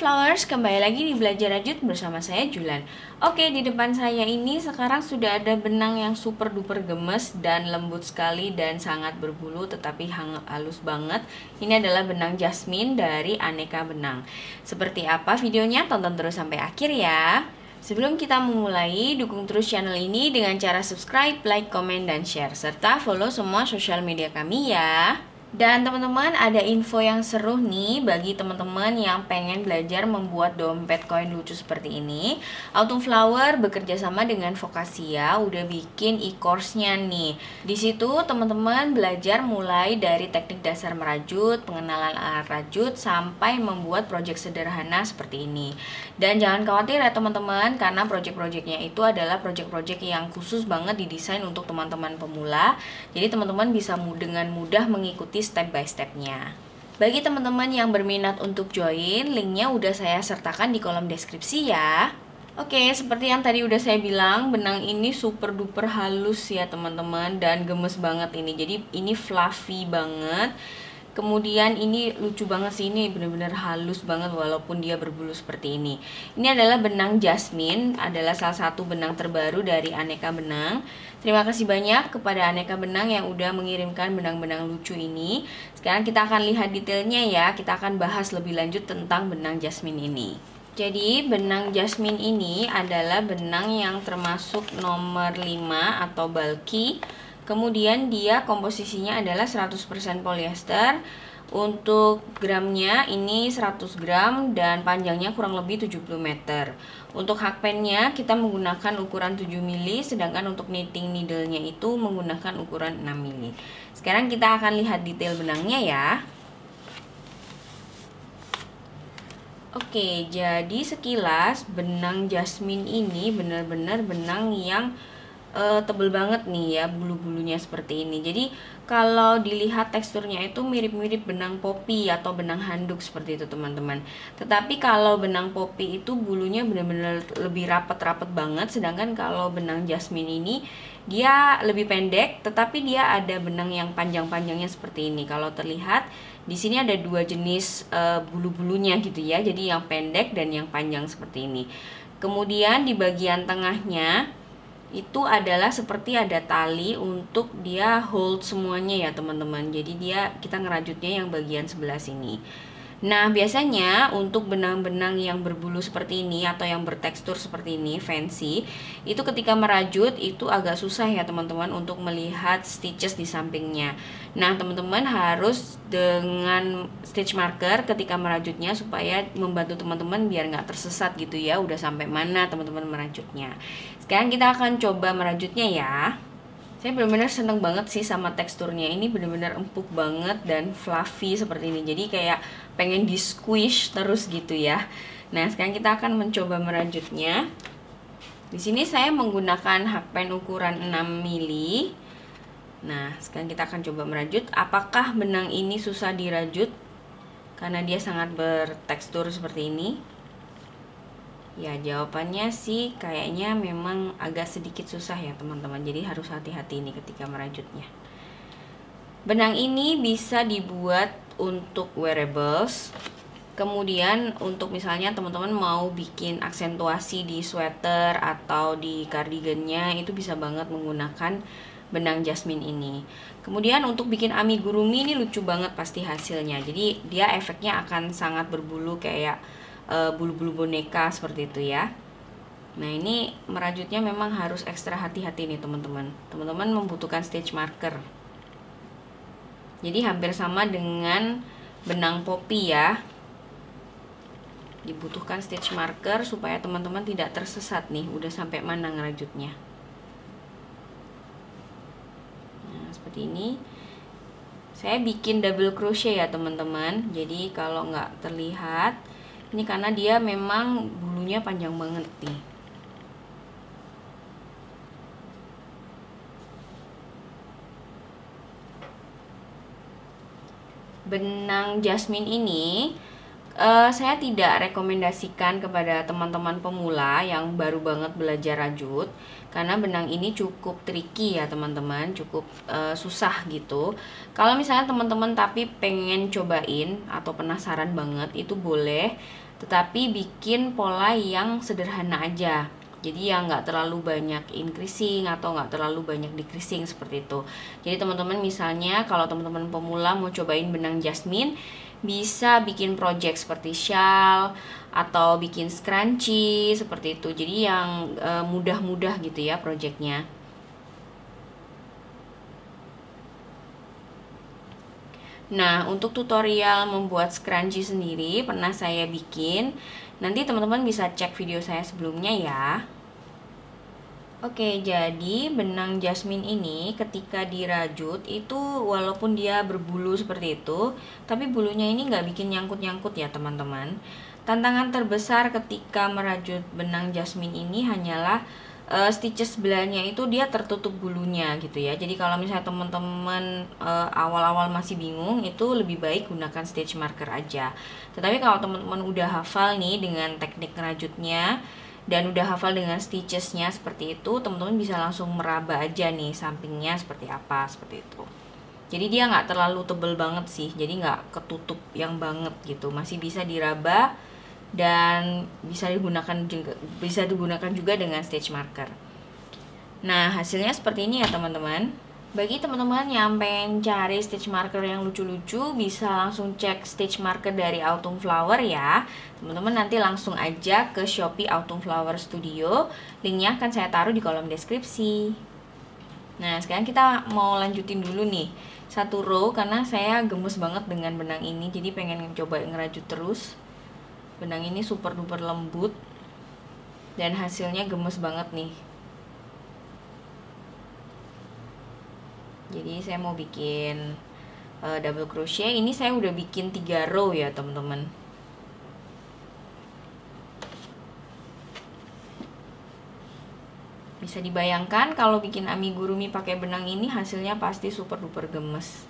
Flowers, kembali lagi di Belajar Rajut bersama saya Julan. Oke, di depan saya ini sekarang sudah ada benang yang super duper gemes dan lembut sekali dan sangat berbulu tetapi halus banget. Ini adalah benang jasmine dari Aneka Benang. Seperti apa videonya? Tonton terus sampai akhir ya. Sebelum kita memulai, dukung terus channel ini dengan cara subscribe, like, komen, dan share, serta follow semua sosial media kami ya. Dan teman-teman, ada info yang seru nih bagi teman-teman yang pengen belajar membuat dompet koin lucu seperti ini. Autumn Flower bekerja sama dengan Vokasia udah bikin e-course-nya nih. Di situ teman-teman belajar mulai dari teknik dasar merajut, pengenalan alat rajut, sampai membuat project sederhana seperti ini. Dan jangan khawatir ya teman-teman, karena project-projectnya itu adalah project-project yang khusus banget didesain untuk teman-teman pemula. Jadi teman-teman bisa dengan mudah mengikuti step by stepnya. Bagi teman-teman yang berminat untuk join, linknya udah saya sertakan di kolom deskripsi ya. Oke, seperti yang tadi udah saya bilang, benang ini super duper halus ya teman-teman, dan gemes banget ini. Jadi ini fluffy banget. Kemudian ini lucu banget sih, ini bener-bener halus banget walaupun dia berbulu seperti ini. Ini adalah benang jasmine, adalah salah satu benang terbaru dari Aneka Benang. Terima kasih banyak kepada Aneka Benang yang udah mengirimkan benang-benang lucu ini. Sekarang kita akan lihat detailnya ya, kita akan bahas lebih lanjut tentang benang jasmine ini. Jadi benang jasmine ini adalah benang yang termasuk nomor 5 atau bulky. Kemudian dia komposisinya adalah 100% polyester. Untuk gramnya ini 100 gram dan panjangnya kurang lebih 70 meter. Untuk hakpennya kita menggunakan ukuran 7 mili, sedangkan untuk knitting needle-nya itu menggunakan ukuran 6 mili. Sekarang kita akan lihat detail benangnya ya. Oke, jadi sekilas benang jasmine ini benar-benar benang yang tebel banget nih ya, bulu-bulunya seperti ini. Jadi kalau dilihat teksturnya itu mirip-mirip benang poppy atau benang handuk seperti itu teman-teman. Tetapi kalau benang poppy itu bulunya benar-benar lebih rapat-rapat banget, sedangkan kalau benang jasmine ini dia lebih pendek, tetapi dia ada benang yang panjang-panjangnya seperti ini. Kalau terlihat di sini ada dua jenis bulu-bulunya gitu ya. Jadi yang pendek dan yang panjang seperti ini. Kemudian di bagian tengahnya itu adalah seperti ada tali untuk dia hold semuanya ya teman-teman. Jadi kita ngerajutnya yang bagian sebelah sini. Nah, biasanya untuk benang-benang yang berbulu seperti ini atau yang bertekstur seperti ini, fancy, itu ketika merajut itu agak susah ya teman-teman untuk melihat stitches di sampingnya. Nah, teman-teman harus dengan stitch marker ketika merajutnya supaya membantu teman-teman biar nggak tersesat gitu ya, udah sampai mana teman-teman merajutnya. Sekarang kita akan coba merajutnya ya. Saya benar-benar seneng banget sih sama teksturnya. Ini benar-benar empuk banget dan fluffy seperti ini. Jadi kayak pengen di squish terus gitu ya. Nah, sekarang kita akan mencoba merajutnya. Di sini saya menggunakan hakpen ukuran 6 mili. Nah, sekarang kita akan coba merajut. Apakah benang ini susah dirajut? Karena dia sangat bertekstur seperti ini. Ya, jawabannya sih kayaknya memang agak sedikit susah ya teman-teman. Jadi harus hati-hati nih ketika merajutnya. Benang ini bisa dibuat untuk wearables. Kemudian untuk misalnya teman-teman mau bikin aksentuasi di sweater atau di cardigannya, itu bisa banget menggunakan benang jasmine ini. Kemudian untuk bikin amigurumi ini lucu banget pasti hasilnya. Jadi dia efeknya akan sangat berbulu kayak bulu-bulu boneka seperti itu ya. Nah, ini merajutnya memang harus ekstra hati-hati nih teman-teman. Teman-teman membutuhkan stitch marker. Jadi hampir sama dengan benang poppy ya. Dibutuhkan stitch marker supaya teman-teman tidak tersesat nih udah sampai mana ngerajutnya. Nah, seperti ini. Saya bikin double crochet ya teman-teman. Jadi kalau nggak terlihat, ini karena dia memang bulunya panjang banget nih. Benang jasmine ini saya tidak rekomendasikan kepada teman-teman pemula yang baru banget belajar rajut, karena benang ini cukup tricky ya teman-teman, cukup susah gitu. Kalau misalnya teman-teman tapi pengen cobain atau penasaran banget, itu boleh tetapi bikin pola yang sederhana aja. Jadi yang nggak terlalu banyak increasing atau nggak terlalu banyak decreasing seperti itu. Jadi teman-teman misalnya kalau teman-teman pemula mau cobain benang jasmine, bisa bikin project seperti shawl atau bikin scrunchie seperti itu. Jadi yang mudah-mudah gitu ya projectnya. Nah, untuk tutorial membuat scrunchie sendiri pernah saya bikin. Nanti teman-teman bisa cek video saya sebelumnya ya. Oke, jadi benang jasmine ini ketika dirajut itu walaupun dia berbulu seperti itu, tapi bulunya ini nggak bikin nyangkut-nyangkut ya teman-teman. Tantangan terbesar ketika merajut benang jasmine ini hanyalah stitches sebelahnya itu dia tertutup bulunya gitu ya. Jadi kalau misalnya teman-teman awal-awal masih bingung, itu lebih baik gunakan stitch marker aja. Tetapi kalau teman-teman udah hafal nih dengan teknik ngerajutnya dan udah hafal dengan stitchesnya seperti itu, teman-teman bisa langsung meraba aja nih sampingnya seperti apa, seperti itu. Jadi dia nggak terlalu tebel banget sih, jadi nggak ketutup yang banget gitu, masih bisa diraba dan bisa digunakan juga dengan stitch marker. Nah, hasilnya seperti ini ya teman-teman. Bagi teman-teman yang pengen cari stitch marker yang lucu-lucu, bisa langsung cek stitch marker dari Autumn Flower ya. Teman-teman nanti langsung aja ke Shopee Autumn Flower Studio. Linknya akan saya taruh di kolom deskripsi. Nah, sekarang kita mau lanjutin dulu nih satu row karena saya gemes banget dengan benang ini, jadi pengen coba ngerajut terus. Benang ini super duper lembut dan hasilnya gemes banget nih. Jadi saya mau bikin double crochet. Ini saya udah bikin 3 row ya teman-teman. Bisa dibayangkan kalau bikin amigurumi pakai benang ini hasilnya pasti super duper gemes.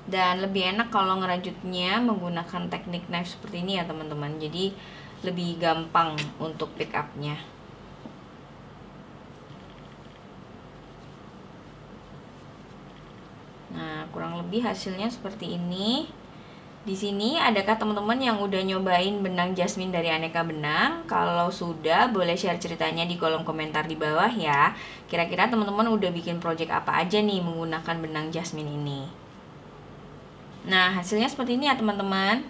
Dan lebih enak kalau ngerajutnya menggunakan teknik knife seperti ini ya teman-teman. Jadi lebih gampang untuk pick up-nya. Nah, kurang lebih hasilnya seperti ini. Di sini adakah teman-teman yang udah nyobain benang jasmine dari Aneka Benang? Kalau sudah, boleh share ceritanya di kolom komentar di bawah ya. Kira-kira teman-teman udah bikin project apa aja nih menggunakan benang jasmine ini? Nah, hasilnya seperti ini ya teman-teman.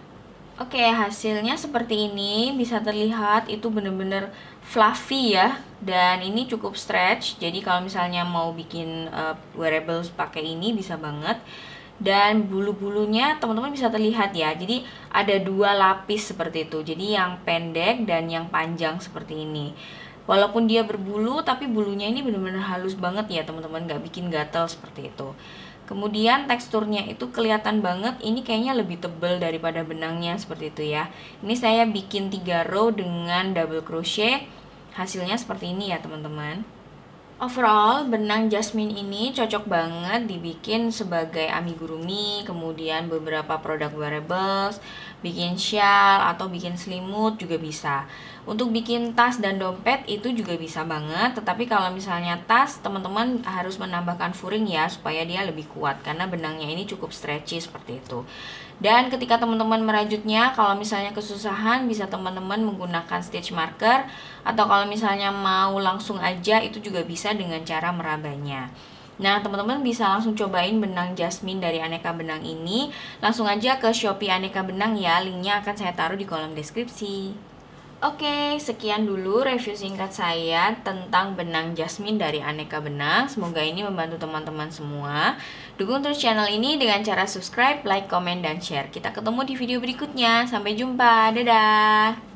Oke, hasilnya seperti ini. Bisa terlihat itu bener-bener fluffy ya. Dan ini cukup stretch. Jadi kalau misalnya mau bikin wearables pakai ini bisa banget. Dan bulu-bulunya teman-teman bisa terlihat ya. Jadi ada 2 lapis seperti itu. Jadi yang pendek dan yang panjang seperti ini. Walaupun dia berbulu, tapi bulunya ini benar-benar halus banget ya teman-teman, nggak bikin gatel seperti itu. Kemudian teksturnya itu kelihatan banget, ini kayaknya lebih tebal daripada benangnya seperti itu ya. Ini saya bikin 3 row dengan double crochet. Hasilnya seperti ini ya teman-teman. Overall, benang jasmine ini cocok banget dibikin sebagai amigurumi, kemudian beberapa produk wearables, bikin shawl atau bikin selimut juga bisa. Untuk bikin tas dan dompet itu juga bisa banget, tetapi kalau misalnya tas, teman-teman harus menambahkan furing ya supaya dia lebih kuat karena benangnya ini cukup stretchy seperti itu. Dan ketika teman-teman merajutnya, kalau misalnya kesusahan bisa teman-teman menggunakan stitch marker, atau kalau misalnya mau langsung aja itu juga bisa dengan cara merabanya. Nah, teman-teman bisa langsung cobain benang jasmine dari Aneka Benang ini. Langsung aja ke Shopee Aneka Benang ya, linknya akan saya taruh di kolom deskripsi. Oke, sekian dulu review singkat saya tentang benang jasmine dari Aneka Benang. Semoga ini membantu teman-teman semua. Dukung terus channel ini dengan cara subscribe, like, komen, dan share. Kita ketemu di video berikutnya. Sampai jumpa, dadah!